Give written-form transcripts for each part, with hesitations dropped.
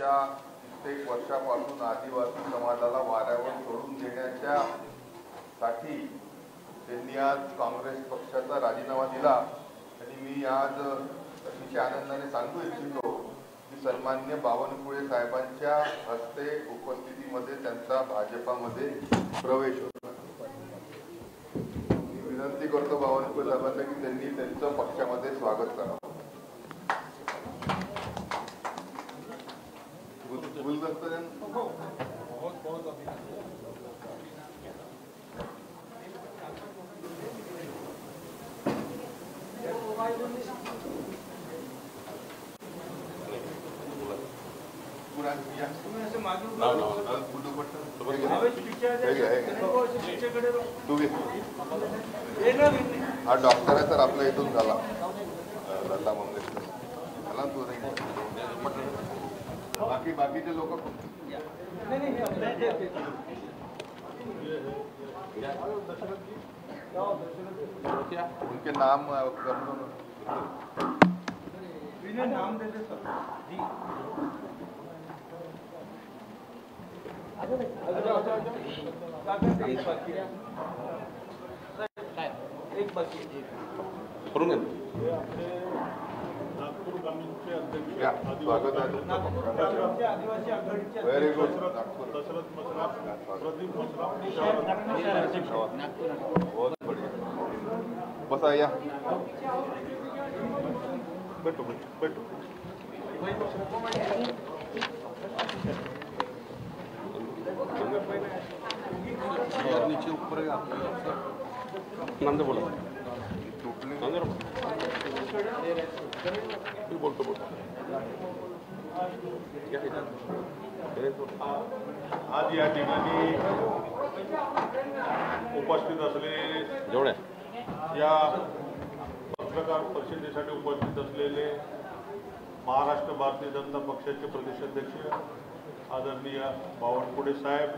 मागच्या कित्येक वर्षापासून आदिवासी समाजाला वाऱ्यावर सोडून देण्याच्या साठी त्यांनी आज काँग्रेस पक्षाचा राजीनामा दिला। आणि मी आज अतिशय आनंदाने सांगू इच्छितो की सन्माननीय बावनकुळे साहेबांच्या हस्ते उपस्थितीमध्ये त्यांचा भाजपामध्ये प्रवेश होता। मी विनंती करतो बावनकुळे साहेबांना की त्यांनी त्यांचं पक्षामध्ये स्वागत करावं। हा डॉक्टर आहे तर आपला इथून झाला लता मंगेशकर झाला तू बाकीचे लोक उनके नाम नाम दे दे सर जी। एक बाकी नागपूर ग्रामीणचे अध्यक्ष स्वागत आहे। आदिवासी आघाडीचे व्हेरी गुड दशरथ मसराफ प्रदीप मसराफ बहुत बढ़िया बस आया बैठो बैठो नीचे ऊपर नंद बोला बोलतो आज या ठिकाणी उपस्थित असलेले जेवढे या पत्रकार परिषदेसाठी उपस्थित असलेले महाराष्ट्र भारतीय जनता पक्षाचे प्रदेशाध्यक्ष आदरणीय बावनकुळे साहेब,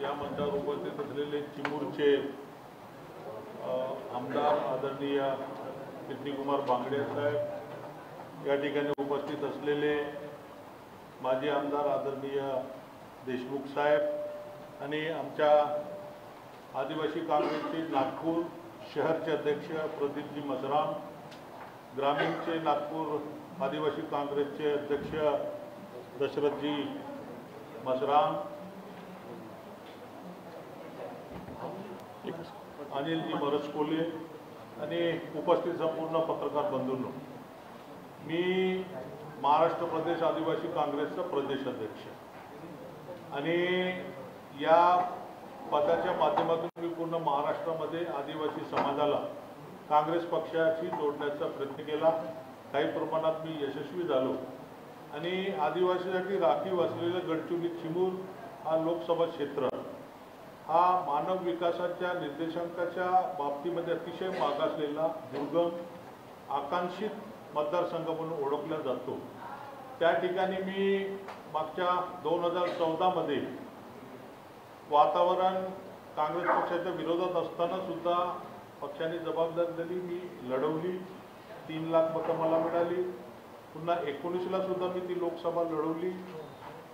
या मंचावर उपस्थित असलेले चिमूरचे आमदार आदरणीय किर्तीकुमार बांगडे साहेब, या ठिकाणी उपस्थित असलेले माजी आमदार आदरणीय देशमुख साहेब आणि आमच्या आदिवासी काँग्रेसचे नागपूर शहरचे अध्यक्ष प्रदीपजी मसराम, ग्रामीणचे नागपूर आदिवासी काँग्रेसचे अध्यक्ष दशरथजी मसराम, अनिलजी मरसकोले आणि उपस्थित संपूर्ण पत्रकार बंधूंनो, मी महाराष्ट्र प्रदेश आदिवासी काँग्रेसचा प्रदेश अध्यक्ष आणि या पदाच्या माध्यमातून मी पूर्ण महाराष्ट्रामध्ये आदिवासी समाजाला काँग्रेस पक्षाशी जोडण्याचा प्रयत्न केला। काही प्रमाणात मी यशस्वी झालो आणि आदिवासीसाठी राखीव असलेलं गडचिरोली चिमूर हा लोकसभा क्षेत्र हा मानव विकासाच्या निर्देशांकाच्या बाबतीमध्ये अतिशय मागासलेला दुर्गम आकांक्षित मतदारसंघ म्हणून ओळखला जातो। त्या ठिकाणी मी मागच्या 2014 मध्ये वातावरण काँग्रेस पक्षाच्या विरोधात असताना सुद्धा पक्षाने जबाबदारी दिली, मी लढवली, 3 लाख मतं मला मिळाली। पुन्हा 19ला सुद्धा मी ती लोकसभा लढवली।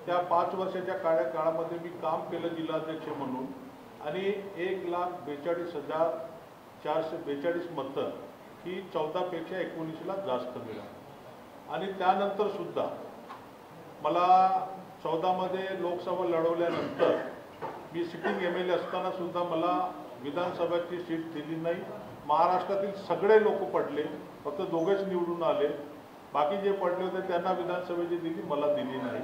त्या 5 वर्षाच्या काळामध्ये मी काम केलं जिल्हाध्यक्ष म्हणून आणि 1,42,442 मतं ही 14 पेक्षा 19ला जास्त मिळाली। आणि त्यानंतर सुद्धा मला 14 मध्ये लोकसभा लढवल्यानंतर मी सिटिंग MLA असताना सुद्धा मला विधानसभेची सीट दिली नाही। महाराष्ट्रातील सगळे लोक पडले, फक्त 2घेच निवडून आले, बाकी जे पडले होते त्यांना विधानसभेची दिली, मला दिली नाही।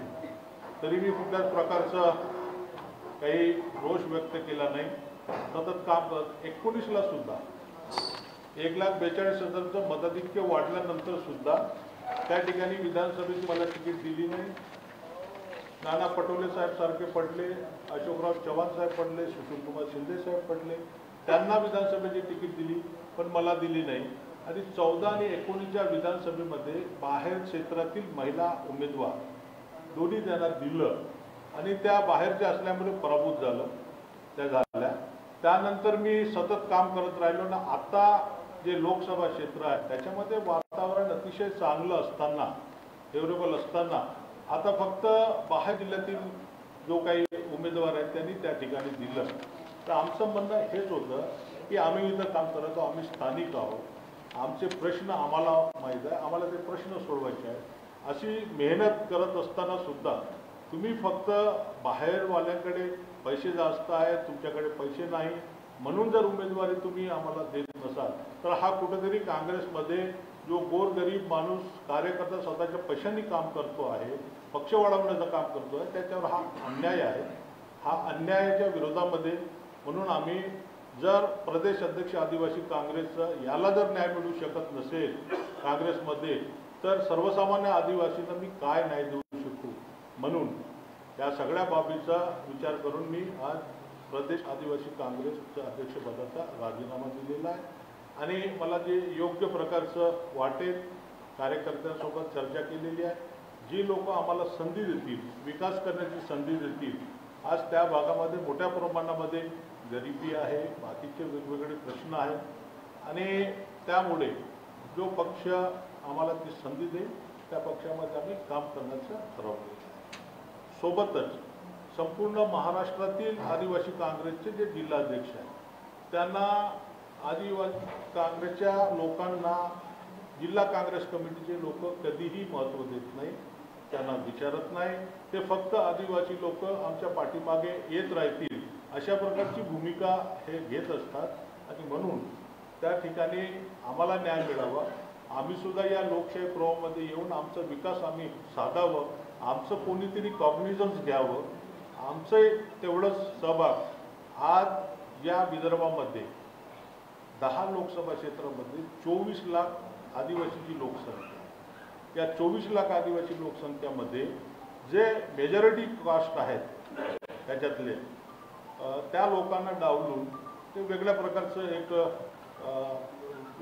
तरी मी कुठल्याच प्रकारचा काही रोष व्यक्त केला नाही, सतत काम करत 19ला सुद्धा 1,42,000चं मताधिक्य वाढल्यानंतर सुद्धा त्या ठिकाणी विधानसभेची मला तिकीट दिली नाही। नाना पटोले साहेब सारखे पडले, अशोकराव चव्हाण साहेब पडले, सुशीलकुमार शिंदे साहेब पडले, त्यांना विधानसभेची तिकीट दिली पण मला दिली नाही। आणि 14 आणि 19च्या विधानसभेमध्ये बाहेर क्षेत्रातील महिला उमेदवार दोन्ही त्यांना दिलं आणि त्या बाहेरच्या असल्यामुळे पराभूत झाल्या। त्यानंतर मी सतत काम करत राहिलो ना। आता जे लोकसभा क्षेत्र आहे त्याच्यामध्ये वातावरण अतिशय चांगलं असताना, फेवरेबल असताना आता फक्त बाहेर जिल्ह्यातील जो काही उमेदवार आहेत त्यांनी त्या ठिकाणी दिलं. तर आमचं म्हणणं हेच होतं की आम्ही इथं काम करतो, आम्ही स्थानिक आहोत, आमचे प्रश्न आम्हाला माहीत आहे, आम्हाला ते प्रश्न सोडवायचे आहेत. अशी मेहनत करत असताना सुद्धा तुम्ही फक्त बाहेरवाल्यांकडे पैसे जास्त आहेत, तुमच्याकडे पैसे नाही म्हणून जर उमेदवारी तुम्ही आम्हाला देत नसाल तर हा कुठेतरी काँग्रेसमध्ये जो गोरगरीब माणूस कार्यकर्ता स्वतःच्या पैशांनी काम करतो आहे, पक्ष वाढवण्याचं काम करतो आहे, त्याच्यावर हा अन्याय आहे. हा अन्यायाच्या विरोधामध्ये म्हणून आम्ही जर प्रदेश अध्यक्ष आदिवासी काँग्रेसचं याला जर न्याय मिळू शकत नसेल काँग्रेसमध्ये तर सर्वसामान्य आदिवासींना मी काय न्याय देऊ शकू. म्हणून या सगळ्या बाबीचा विचार करून मी आज प्रदेश आदिवासी काँग्रेसच्या अध्यक्षपदाचा राजीनामा दिलेला आहे. आणि मला जे योग्य प्रकारचं वाटेल कार्यकर्त्यांसोबत चर्चा केलेली आहे. जी लोक आम्हाला संधी देतील, विकास करण्याची संधी देतील, आज त्या भागामध्ये मोठ्या प्रमाणामध्ये गरिबी आहे, बाकीचे वेगवेगळे प्रश्न आहेत आणि त्यामुळे जो पक्ष आम्हाला ती संधी देईल त्या पक्षामध्ये आम्ही काम करण्याचं ठरवलं. सोबतच संपूर्ण महाराष्ट्रातील आदिवासी काँग्रेसचे जे जिल्हाध्यक्ष आहेत त्यांना आदिवासी काँग्रेसच्या लोकांना जिल्हा काँग्रेस कमिटीचे लोक कधीही महत्त्व देत नाही, त्यांना विचारत नाही. ते फक्त आदिवासी लोक आमच्या पाठीमागे येत राहतील अशा प्रकारची भूमिका हे घेत असतात. आणि म्हणून त्या ठिकाणी आम्हाला न्याय मिळावा, आम्ही सुद्धा या लोकशाही प्रवाहामध्ये येऊन आमचा विकास आम्ही साधावं, आमचं कोणीतरी कॉग्निझन्स घ्यावं, आमचं तेवढंच सहभाग. आज या विदर्भामध्ये 10 लोकसभा क्षेत्रामध्ये 24 लाख आदिवासीची लोकसंख्या. या 24 लाख आदिवासी लोकसंख्यामध्ये जे मेजॉरिटी कास्ट आहेत त्याच्यातले त्या लोकांना डावलून ते वेगळ्या प्रकारचं एक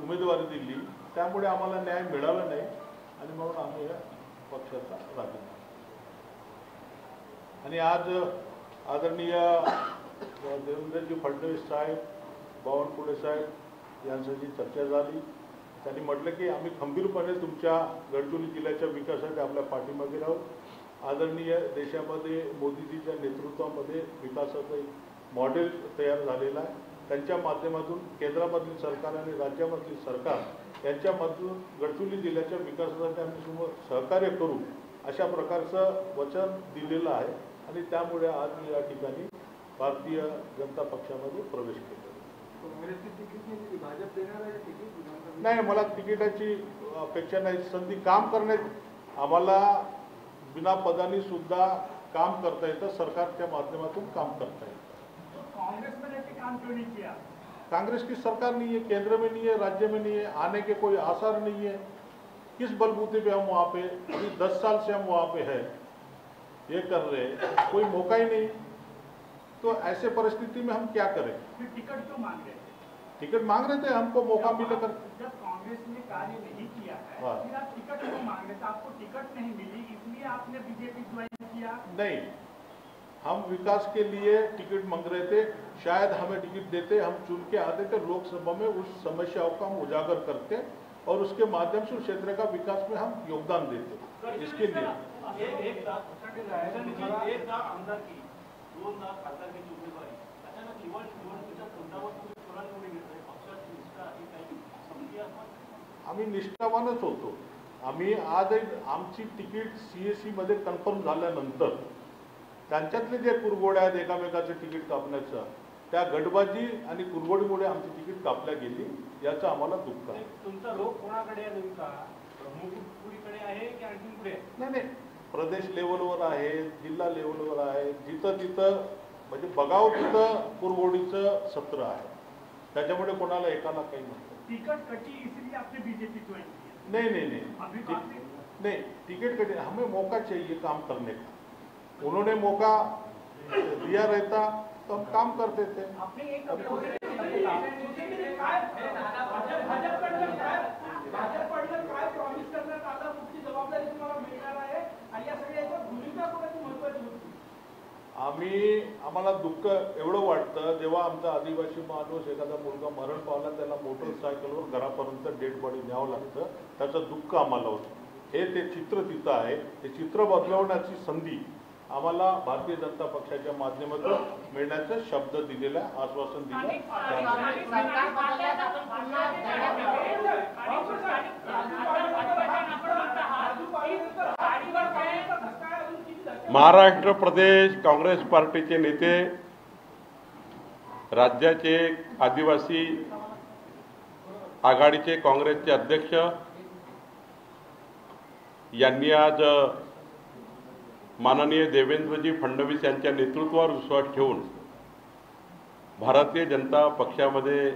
उमेदवारी दिली. त्यामुळे आम्हाला न्याय मिळाला नाही आणि म्हणून आम्ही या पक्षाचा राजीनामा. आणि आज आदरणीय देवेंद्रजी फडणवीस साहेब, बावनकुळे साहेब यांच्याशी चर्चा झाली. त्यांनी म्हटलं की आम्ही खंबीरपणे तुमच्या गडचिरोली जिल्ह्याच्या विकासासाठी आपल्या पाठीमागे राहू. आदरणीय देशामध्ये मोदीजीच्या नेतृत्वामध्ये विकासाचं एक मॉडेल तयार झालेलं आहे. त्यांच्या माध्यमातून केंद्रामधील सरकार आणि राज्यामधील सरकार यांच्यामधून गडचिरोली जिल्ह्याच्या विकासासाठी आम्ही सहकार्य करू अशा प्रकारचं वचन दिलेलं आहे. आणि त्यामुळे आज मी या ठिकाणी भारतीय जनता पक्षामध्ये प्रवेश केला. नाही, मला तिकिटाची अपेक्षा नाही. संधी काम करण्यात आम्हाला बिना पदानी सुद्धा काम करता येतं, सरकारच्या माध्यमातून काम करता येतं. कांग्रेस में रहकर काम क्यों नहीं किया? कांग्रेस की सरकार नहीं है, केंद्र में नहीं है, राज्य में नहीं है, आने के कोई आसार नहीं है. किस बलबूते पे हम वहाँ पे अभी 10 साल से हम वहाँ पे है ये कर रहे हैं, कोई मौका ही नहीं. तो ऐसे परिस्थिति में हम क्या करें? फिर टिकट क्यों मांग रहे थे? टिकट मांग रहे थे, हमको मौका मिले कर. जब कांग्रेस ने कार्य नहीं किया है फिर आप टिकट क्यों मांग रहे थे? आपको टिकट नहीं मिली इसलिए आपने बीजेपी ज्वाइन किया? नहीं, हम विकास के लिए टिकट मांग रहे थे. शायद हमें टिकट देते, हम चुन के आते थे लोकसभा में, उस समस्याओं का हम उजागर करते और उसके माध्यम से उस क्षेत्र का विकास में हम योगदान देते. इसके लिए आमदार की 2 खासदारकीची उमेदवारी अचानक निवडणुकीच्या तोंडावर तुम्ही कोणाला निवडून घेतोय? पक्षाची निष्ठा ही काही समजली असतात? आम्ही निष्ठावानच होतो. आम्ही आज आमची तिकीट CSE मध्ये कन्फर्म झाल्यानंतर त्यांच्यातले जे कुरघोड्या आहेत एकामेकाचं तिकीट कापण्याचं, त्या गटबाजी आणि कुरघोडीमुळे आमची तिकीट कापल्या गेली, याचं आम्हाला दुःख आहे. तुमचा रोग कोणाकडे आहे नेमका? मुकुटपुरीकडे आहे की आणखी पुढे? नाही, प्रदेश लेवलवर आहे, जिल्हा लेवलवर आहे, जिथं तिथं म्हणजे बघाव तिथं कुरघोडीचं सत्र आहे. त्याच्यामुळे कोणाला एकाला काही नसतं. टिकट कटी इसलिए आपने बीजेपी ज्वाइन किया? नहीं, टिकट कटी, हमें मौका चाहिए काम करने का. उन्होंने मौका दिया रहता तो हम काम करते थे. आम्हाला दुःख एवढं वाटतं जेव्हा आमचा आदिवासी माणूस एखादा मुलगा मरण पावला, त्याला मोटरसायकलवर घरापर्यंत डेड बॉडी न्यावं लागतं, त्याचं दुःख आम्हाला होतं. हे ते चित्र तिथं आहे. ते चित्र बदलवण्याची संधी आम्हाला भारतीय जनता पक्षाच्या माध्यमातून मिळण्याचं शब्द दिलेला आहे, आश्वासन दिलं. महाराष्ट्र प्रदेश काँग्रेस पार्टीचे नेते, राज्याचे आदिवासी आघाडीचे काँग्रेसचे अध्यक्ष यांनी आज माननीय देवेंद्रजी फडणवीस यांच्या नेतृत्वावर विश्वास ठेवून भारतीय जनता पक्षामध्ये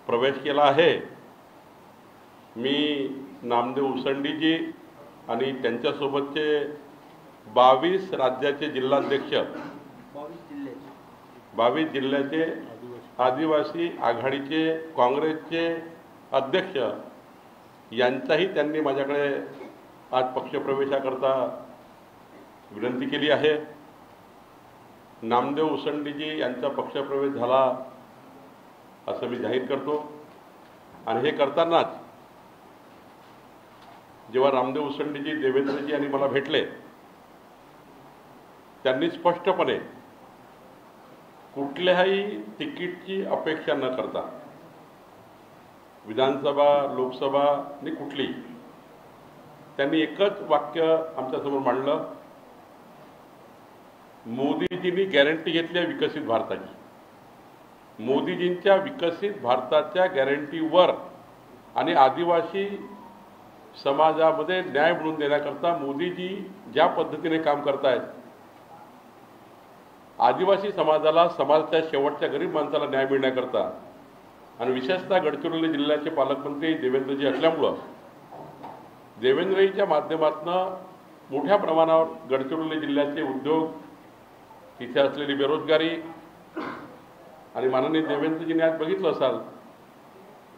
प्रवेश केला आहे. मी नामदेव उसंडीजी आणि त्यांच्यासोबतचे 22 राज्याचे जिल्हाध्यक्ष, 22 जिल्ह्याचे आदिवासी आघाडीचे काँग्रेसचे अध्यक्ष यांचाही त्यांनी माझ्याकडे आज पक्षप्रवेशाकरता विनंती केली आहे. नामदेव उसंडीजी यांचा पक्षप्रवेश झाला असं मी जाहीर करतो. आणि हे करतानाच जेव्हा नामदेव उसंडीजी देवेंद्रजी यांनी मला भेटले, त्यांनी स्पष्टपणे कुठल्याही तिकीटची अपेक्षा न करता विधानसभा, लोकसभा आणि कुठली, त्यांनी एकच वाक्य आमच्यासमोर मांडलं, मोदीजींनी गॅरंटी घेतली आहे विकसित भारताची. मोदीजींच्या विकसित भारताच्या गॅरंटीवर आणि आदिवासी समाजामध्ये न्याय मिळवून देण्याकरता मोदीजी ज्या पद्धतीने काम करतायत, आदिवासी समाजाला, समाजाच्या शेवटच्या गरीब माणसाला न्याय मिळण्याकरता, आणि विशेषतः गडचिरोली जिल्ह्याचे पालकमंत्री देवेंद्रजी असल्यामुळं देवेंद्रजीच्या माध्यमातून मोठ्या प्रमाणावर गडचिरोली जिल्ह्याचे उद्योग, तिथे असलेली बेरोजगारी, आणि माननीय देवेंद्रजींनी आज बघितलं असाल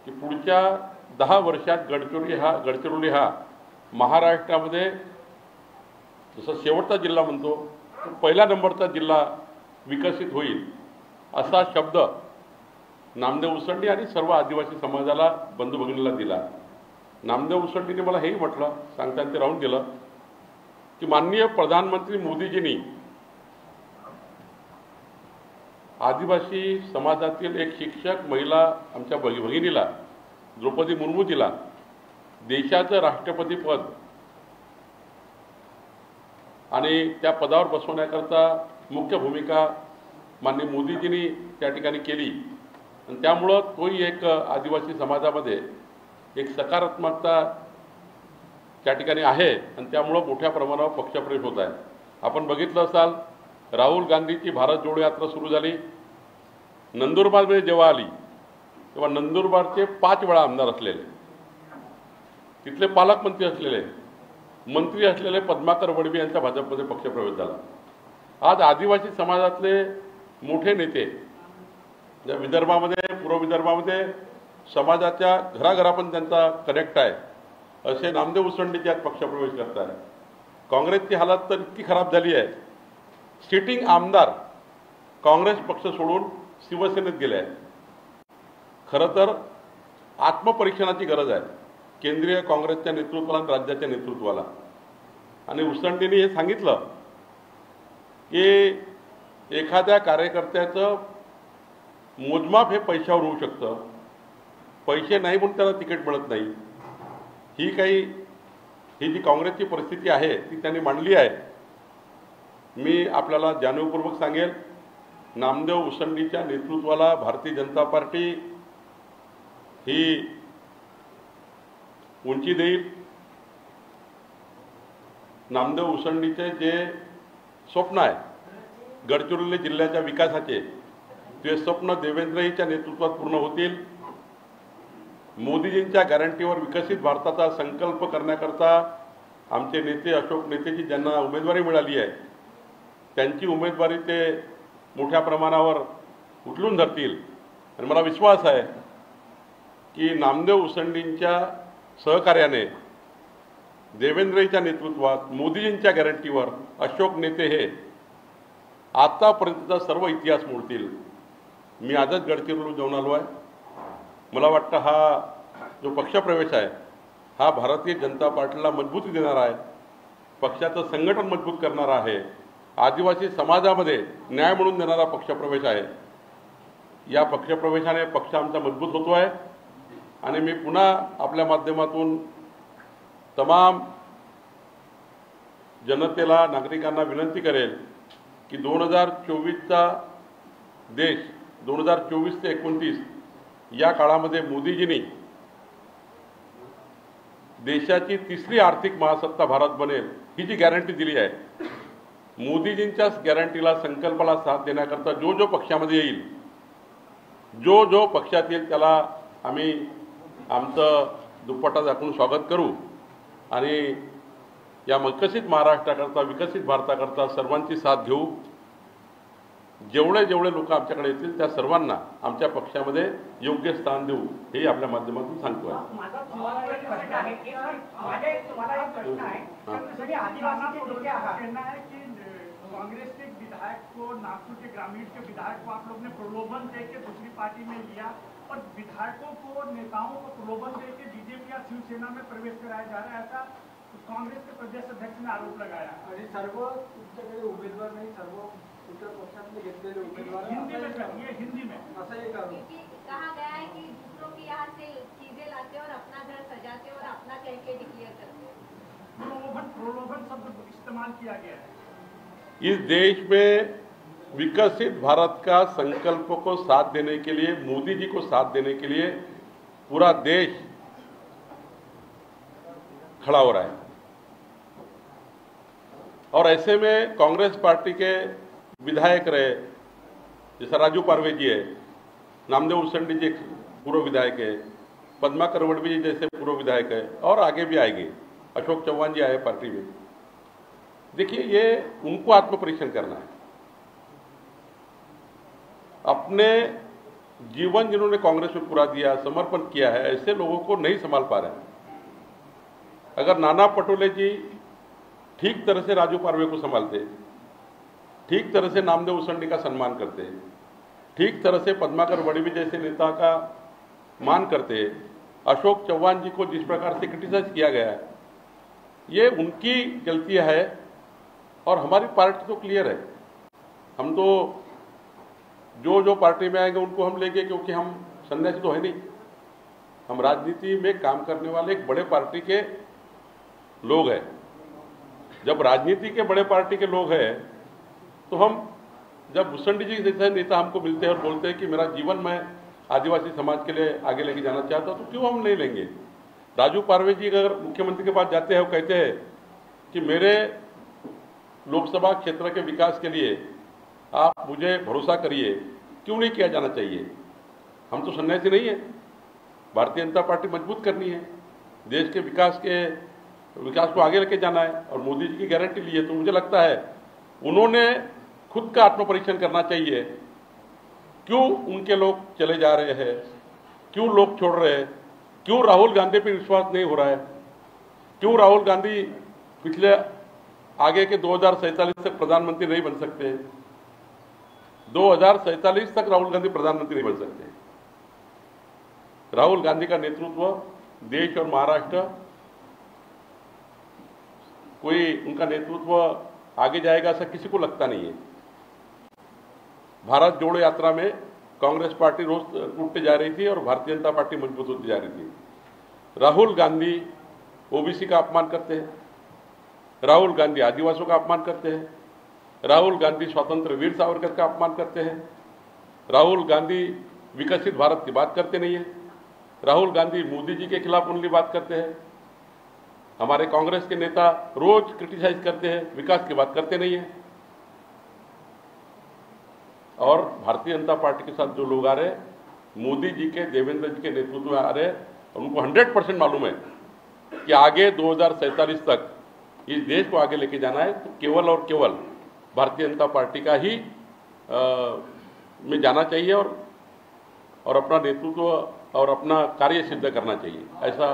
की पुढच्या 10 वर्षात गडचिरोली हा महाराष्ट्रामध्ये जसं शेवटचा जिल्हा म्हणतो पहिला नंबरचा जिल्हा विकसित होईल असा शब्द नामदेव उसंडी आणि सर्व आदिवासी समाजाला, बंधू भगिनीला दिला. नामदेव उसंडीने मला हेही म्हटलं, सांगताना ते राहून गेलं, की माननीय प्रधानमंत्री मोदीजींनी आदिवासी समाजातील एक शिक्षक महिला आमच्या भगिनीला, द्रौपदी मुर्मूजीला देशाचं राष्ट्रपती पद आणि त्या पदावर बसवण्याकरता मुख्य भूमिका माननीय मोदीजींनी त्या ठिकाणी केली. आणि त्यामुळं तोही एक आदिवासी समाजामध्ये एक सकारात्मकता त्या ठिकाणी आहे आणि त्यामुळं मोठ्या प्रमाणावर पक्षप्रवेश होत आहे. आपण बघितलं असाल, राहुल गांधीची भारत जोडो यात्रा सुरू झाली. नंदुरबारमध्ये जेव्हा आली तेव्हा नंदुरबारचे 5 वेळा आमदार असलेले, तिथले पालकमंत्री असलेले, मंत्री असलेले पद्माकर वडवी यांचा भाजपमध्ये पक्षप्रवेश झाला. आज आदिवासी समाजातले मोठे नेते, ज्या विदर्भामध्ये, पूर्व विदर्भामध्ये समाजाच्या घराघरापर्यंत त्यांचा कनेक्ट आहे, असे नामदेव उसंडीचे आज पक्षप्रवेश करत आहे. काँग्रेसची हालत तर इतकी खराब झाली आहे, सिटिंग आमदार काँग्रेस पक्ष सोडून शिवसेनेत गेले आहेत. खरं तर आत्मपरीक्षणाची गरज आहे केंद्रीय काँग्रेसच्या नेतृत्वाला आणि राज्याच्या नेतृत्वाला. आणि उसंडींनी हे सांगितलं की एखाद्या कार्यकर्त्याचं मोजमाप हे पैशावर होऊ शकतं, पैसे नाही म्हणून त्याला तिकीट मिळत नाही. ही जी काँग्रेसची परिस्थिती आहे ती त्यांनी मांडली आहे. मी आपल्याला जाणीवपूर्वक सांगेल, नामदेव उसंडीच्या नेतृत्वाला भारतीय जनता पार्टी ही उंची देईल. नामदेव उसंडीचे जे स्वप्न आहे गडचिरोली जिल्ह्याच्या विकासाचे, ते स्वप्न देवेंद्रजींच्या नेतृत्वात पूर्ण होतील. मोदीजींच्या गॅरंटीवर विकसित भारताचा संकल्प करण्याकरता आमचे नेते, अशोक नेतेजी ज्यांना उमेदवारी मिळाली आहे, त्यांची उमेदवारी ते मोठ्या प्रमाणावर उचलून धरतील. आणि मला विश्वास आहे की नामदेव उसंडींच्या सहकार्याने, देवेंद्रजींच्या नेतृत्वात, मोदीजींच्या गॅरंटीवर अशोक नेते हे आतापर्यंतचा सर्व इतिहास मोडतील. मी आजच गडचिरोली जाऊन आलो आहे. मला वाटतं हा जो पक्षप्रवेश आहे हा भारतीय जनता पार्टीला मजबूती देणारा आहे, पक्षाचं संघटन मजबूत करणारा आहे, आदिवासी समाजामध्ये न्याय म्हणून देणारा पक्षप्रवेश आहे. या पक्षप्रवेशाने पक्ष आमचा मजबूत होतो आहे. आणि मी पुन्हा आपल्या माध्यमातून तमाम जनतेला, नागरिकांना विनंती करेल की 2024चा देश 2024 ते 29 या काळामध्ये मोदीजींनी देशाची तिसरी आर्थिक महासत्ता भारत बनेल ही जी गॅरंटी दिली आहे, मोदीजींच्याच गॅरंटीला, संकल्पाला साथ देण्याकरता जो जो पक्षामध्ये येईल, जो जो पक्षात येईल त्याला आम्ही आमचं दुपट्टा दाखवून स्वागत करू. आणि या विकसित महाराष्ट्राकरता, विकसित भारताकरता सर्वांची साथ घेऊ. जेवढे जेवढे लोक आमच्याकडे येतील त्या सर्वांना आमच्या पक्षामध्ये योग्य स्थान देऊ, हे आपल्या माध्यमातून सांगतो आहे. माझा तुम्हाला एक प्रश्न आहे की तुम्हाला एक प्रश्न आहे की सभी आदिवासी के आहात, कहना है कि कांग्रेस के विधायक को, नागपुर के ग्रामीण के विधायक को आप लोग ने प्रलोभन देकर दूसरी पार्टी में लिया और विधायकों को, नेताओं को प्रलोभन देकर बीजेपी या शिवसेना में प्रवेश कराया जा रहा है, ऐसा कांग्रेस के प्रदेश अध्यक्ष ने आरोप लगाया. आणि सर्व तुमच्याकडे उमेदवार नाही, सर्व तुमच्या पक्षातले घेतलेले उमेदवार हिंदी में कहिए, हिंदी में असं एक आरोप. कहा गया है कि दूसरों के यहाँ से चीजें लाते और अपना घर सजाते और अपना कह के डिक्लेयर करते हैं. प्रलोभन शब्द इस्तेमाल किया गया है. इस देश में विकसित भारत का संकल्प को साथ देने के लिए, मोदी जी को साथ देने के लिए पूरा देश खड़ा हो रहा है. और ऐसे में कांग्रेस पार्टी के विधायक रहे, जैसा राजू पारवे जी है, नामदेव उसेंडी जी पूर्व विधायक है, पद्मा करवड़वी जी जैसे पूर्व विधायक है, और आगे भी आएंगे, अशोक चौहान जी आए पार्टी में. देखिए, ये उनको आत्मपरीक्षण करना है. अपने जीवन जिन्होंने कांग्रेस में पूरा दिया, समर्पण किया है, ऐसे लोगों को नहीं संभाल पा रहे हैं. अगर नाना पटोले जी ठीक तरह से राजू पारवे को संभालते, ठीक तरह से नामदेव उसेंडी का सम्मान करते, ठीक तरह से पद्माकर वड़वी जैसे नेता का मान करते, अशोक चौहान जी को जिस प्रकार से क्रिटिसाइज किया गया है, ये उनकी गलती है. और हमारी पार्टी तो क्लियर है. हम तो जो पार्टी में आएंगे उनको हम लेंगे, क्योंकि हम सन्यासी तो है नहीं. हम राजनीति में काम करने वाले एक बड़े पार्टी के लोग हैं. जब राजनीति के बड़े पार्टी के लोग हैं तो हम, जब उसेंडी जी जैसे नेता हमको मिलते हैं और बोलते हैं कि मेरा जीवन मैं आदिवासी समाज के लिए आगे लेके जाना चाहता हूं, तो क्यों हम नहीं लेंगे. राजू पारवे जी अगर मुख्यमंत्री के पास जाते हैं, वो कहते हैं कि मेरे लोकसभा क्षेत्र के विकास के लिए आप मुझे भरोसा करिए, क्यों नहीं किया जाना चाहिए. हम तो सन्यासी नहीं है. भारतीय जनता पार्टी मजबूत करनी है, देश के विकास को आगे लेके जाना है, और मोदी जी की गारंटी ली है. तो मुझे लगता है उन्होंने खुद का आत्मपरीक्षण करना चाहिए. क्यों उनके लोग चले जा रहे हैं, क्यों लोग छोड़ रहे हैं, क्यों राहुल गांधी पर विश्वास नहीं हो रहा है, क्यों राहुल गांधी पिछले आगे के 2047 तक प्रधानमंत्री नहीं बन सकते. 2047 तक राहुल गांधी प्रधानमंत्री नहीं बन सकते. राहुल गांधी का नेतृत्व देश और महाराष्ट्र, कोई उनका नेतृत्व आगे जाएगा ऐसा किसी को लगता नहीं है. भारत जोड़ो यात्रा में कांग्रेस पार्टी रोज टूटते जा रही थी और भारतीय जनता पार्टी मजबूत होती जा रही थी. राहुल गांधी ओबीसी का अपमान करते हैं, राहुल गांधी आदिवासियों का अपमान करते हैं, राहुल गांधी स्वतंत्र वीर सावरकर का अपमान करते हैं, राहुल गांधी विकसित भारत की बात करते नहीं है, राहुल गांधी मोदी जी के खिलाफ ओनली बात करते हैं. हमारे कांग्रेस के नेता रोज क्रिटिसाइज करते हैं, विकास की बात करते नहीं है. और भारतीय जनता पार्टी के साथ जो लोग आ रहे हैं, मोदी जी के, देवेंद्र जी के नेतृत्व में आ रहे हैं, उनको 100% मालूम है कि आगे 2047 तक इस देश को आगे लेके जाना है, तो केवल और केवल भारतीय जनता पार्टी का ही में जाना चाहिए और अपना नेतृत्व और अपना कार्य सिद्ध करना चाहिए. ऐसा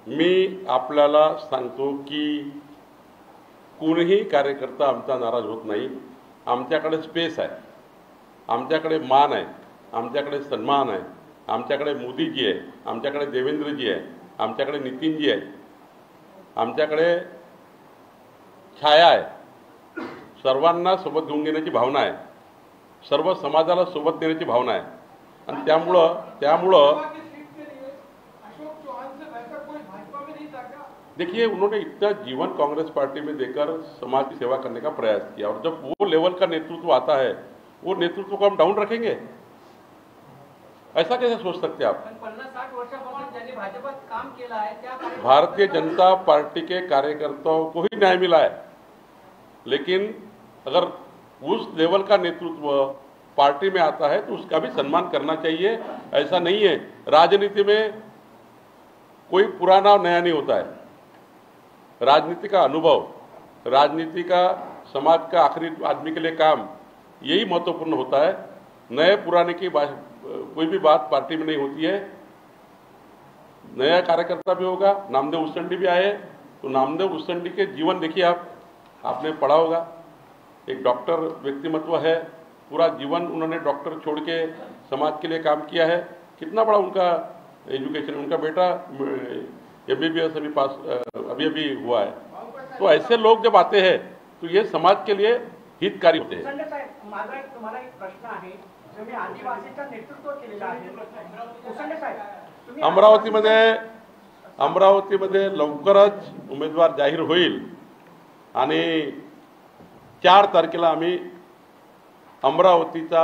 मी आपल्याला सांगतो की कोणीही कार्यकर्ता आमचा नाराज होत नाही. आमच्याकडे स्पेस आहे, आमच्याकडे मान आहे, आमच्याकडे सन्मान आहे, आमच्याकडे मोदीजी आहे, आमच्याकडे देवेंद्रजी आहे, आमच्याकडे नितीनजी आहे, आमच्याकडे छाया आहे. सर्वांना सोबत घेऊन घेण्याची भावना आहे, सर्व समाजाला सोबत देण्याची भावना आहे. आणि त्यामुळं देखिए उन्होंने इतना जीवन कांग्रेस पार्टी में देकर समाज की सेवा करने का प्रयास किया, और जब वो लेवल का नेतृत्व आता है, वो नेतृत्व को हम डाउन रखेंगे? ऐसा कैसे सोच सकते आप? 50-60 वर्षापासून ज्यांनी भाजपात काम केलं आहे त्या भारतीय जनता पार्टी के कार्यकर्ताओं को ही न्याय मिला है, लेकिन अगर उस लेवल का नेतृत्व पार्टी में आता है तो उसका भी सम्मान करना चाहिए. ऐसा नहीं है, राजनीति में कोई पुराना नया नहीं होता है. राजनीति का अनुभव, राजनीति का समाज का आखिरी आदमी के लिए काम, यही महत्वपूर्ण होता है. नए पुराने की कोई भी बात पार्टी में नहीं होती है. नया कार्यकर्ता भी होगा. नामदेव उसेंडी भी आए तो नामदेव उसेंडी के जीवन देखिए, आपने पढ़ा होगा. एक डॉक्टर व्यक्तिमत्व है, पूरा जीवन उन्होंने डॉक्टर छोड़ के समाज के लिए काम किया है. कितना बड़ा उनका एजुकेशन, उनका बेटा MBBS अभी हुआ है. तो ऐसे लोग जब आते हैं तो ये समाज के लिए हितकारी होते हैं. उसंडे साहेब, माझा एक तुम्हाला एक प्रश्न आहे. तुम्ही आदिवासीचं नेतृत्व केलेलं आहे. उसंडे साहेब, तुम्ही अमरावतीमध्ये लवकरच उमेदवार जाहीर होईल आणि 4 तारखेला आम्ही अमरावतीचा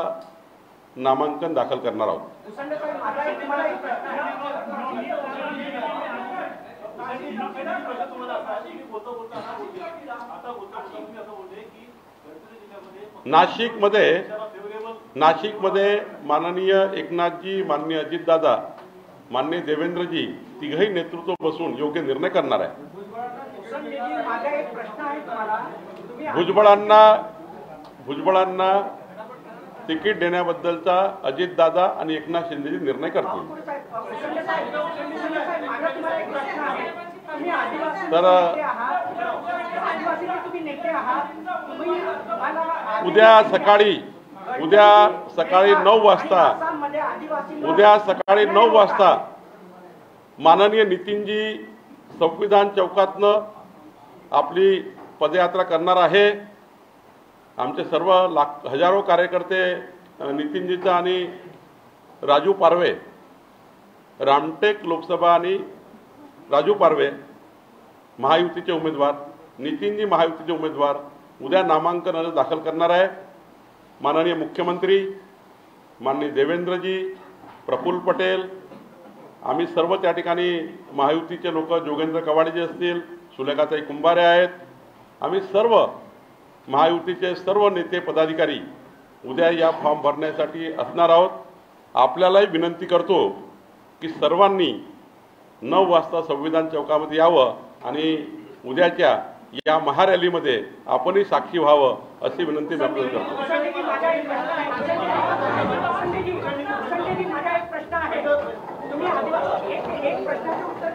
नामांकन दाखल करणार आहोत. उसंडे साहेब, माझा एक तुम्हाला एक प्रश्न आहे. नाशिकमध्ये माननीय एकनाथजी, माननीय अजितदादा, माननीय देवेंद्रजी तिघही नेतृत्व बसून योग्य निर्णय करणार आहे. माझा एक प्रश्न आहे तुम्हाला. भुजबळांना तिकीट देण्याबद्दलचा अजितदादा आणि एकनाथ शिंदेजी निर्णय करतील. तर उद्या सकाळी 9 वाजता माननीय नितीनजी संविधान चौकातनं आपली पदयात्रा करणार आहे. आमचे सर्व हजारो कार्यकर्ते नितीनजीचा आणि राजू पारवे, रामटेक लोकसभा आणि राजू पारवे महायुतीचे उमेदवार, नितीनजी महायुतीचे उमेदवार उद्या नामांकन अर्ज दाखल करणार आहे. माननीय मुख्यमंत्री, माननीय देवेंद्रजी, प्रफुल्ल पटेल, आम्ही सर्व त्या ठिकाणी महायुतीचे लोक, जोगेंद्र कवाडेजी असतील, सुलेखाताई कुंभारे आहेत, आम्ही सर्व महायुतीचे सर्व नेते पदाधिकारी उद्या या फॉर्म भरण्यासाठी असणार आहोत. आपल्यालाही विनंती करतो की सर्वांनी 9 वाजता संविधान चौकामध्ये यावं आणि उद्याच्या या महारॅलीमध्ये आपणही साक्षी व्हावं अशी विनंती मी आपल्याला करतो. प्रश्नाचं उत्तर